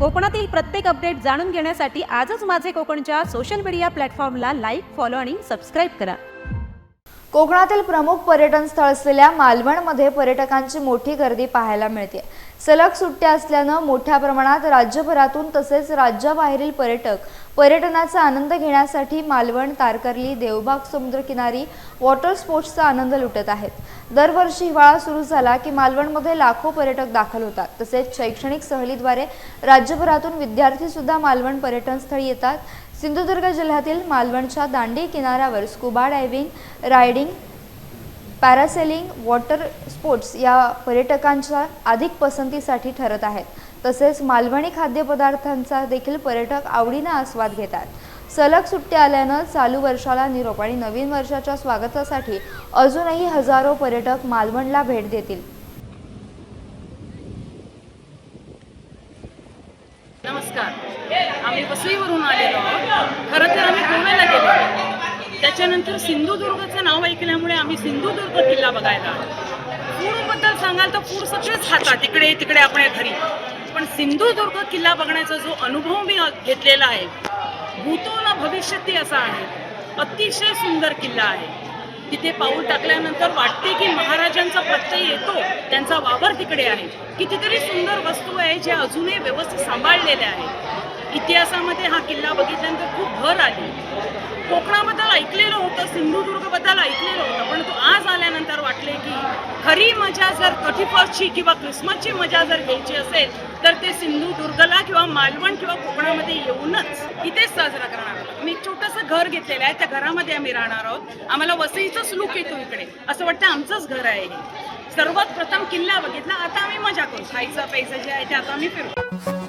कोकणातील प्रत्येक अपडेट जाणून घेण्यासाठी आजच माझे कोकणच्या सोशल मीडिया प्लॅटफॉर्मला लाईक, फॉलो आणि सबस्क्राईब करा। कोकणातील प्रमुख पर्यटन स्थळ असलेल्या मालवणमध्ये पर्यटकांची मोठी गर्दी पाहायला मिळते। सलग सुट्ट्या असल्याने मोठ्या प्रमाणात राज्यभरातून तसेच राज्याबाहेरील पर्यटक पर्यटनाचा आनंद घेण्यासाठी मालवण, तारकर्ली, देवबाग समुद्रकिनारी वॉटर स्पोर्ट्सचा आनंद लुटत आहेत। दरवर्षी हिवाळा सुरू झाला की मालवणमध्ये लाखो पर्यटक दाखल होतात। तसेच शैक्षणिक सहलीद्वारे राज्यभरातून विद्यार्थी सुद्धा मालवण पर्यटन स्थळी येतात। सिंधुदुर्ग जिल्ह्यातील मालवणच्या दांडी किनाऱ्यावर scuba diving, riding, parasailing, water sports या पर्यटकांच्या अधिक पसंतीसाठी ठरत आहेत। तसेच मालवणी खाद्यपदार्थांचा देखील पर्यटक आवडीने आस्वाद घेतात। सलग सुट्ट्या आल्याने चालू वर्षाला निरोप आणि नवीन वर्षाच्या स्वागतासाठी अजूनही हजारो पर्यटक मालवणला भेट देतील। नमस्कार, आम्ही वसईवरून आलेलो आहोत। खरं तर आम्ही गोव्याला गेलो, त्याच्यानंतर सिंधुदुर्गचं नाव ऐकल्यामुळे आम्ही सिंधुदुर्ग किल्ला बघायला आलो। फूडबद्दल सांगाल तर फूड सगळेच खातात इकडे तिकडे आपल्या घरी, पण सिंधुदुर्ग किल्ला बघण्याचा जो अनुभव मी घेतलेला आहे, भूतोला भविष्यती असा आहे। अतिशय सुंदर किल्ला आहे। तिथे पाऊल टाकल्यानंतर वाटते की महाराजांचा प्रत्यय येतो, त्यांचा वावर तिकडे आहे। कितीतरी सुंदर वस्तू आहे ज्या अजूनही व्यवस्थित सांभाळलेल्या आहेत। इतिहासामध्ये हा किल्ला बघितल्यानंतर खूप भर आली। कोकणाबद्दल ऐकलेलं होतं, सिंधुदुर्गबद्दल ऐकलेलं होतं, पण तो आज आल्यानंतर वाटले की खरी मजा जर 31ची किंवा क्रिसमसची मजा जर घ्यायची असेल तर ते सिंधुदुर्गला किंवा मालवण किंवा कोकणामध्ये येऊनच इथेच साजरा करणार आहोत। मी एक छोटंसं घर घेतलेलं आहे, त्या घरामध्ये आम्ही राहणार आहोत। आम्हाला वसईचंच लुक येतो इकडे, असं वाटतं आमचंच घर आहे हे। सर्वात प्रथम किल्ला बघितला, आता आम्ही मजा करू, खायचं प्यायचं जे आहे ते आता आम्ही फिरू।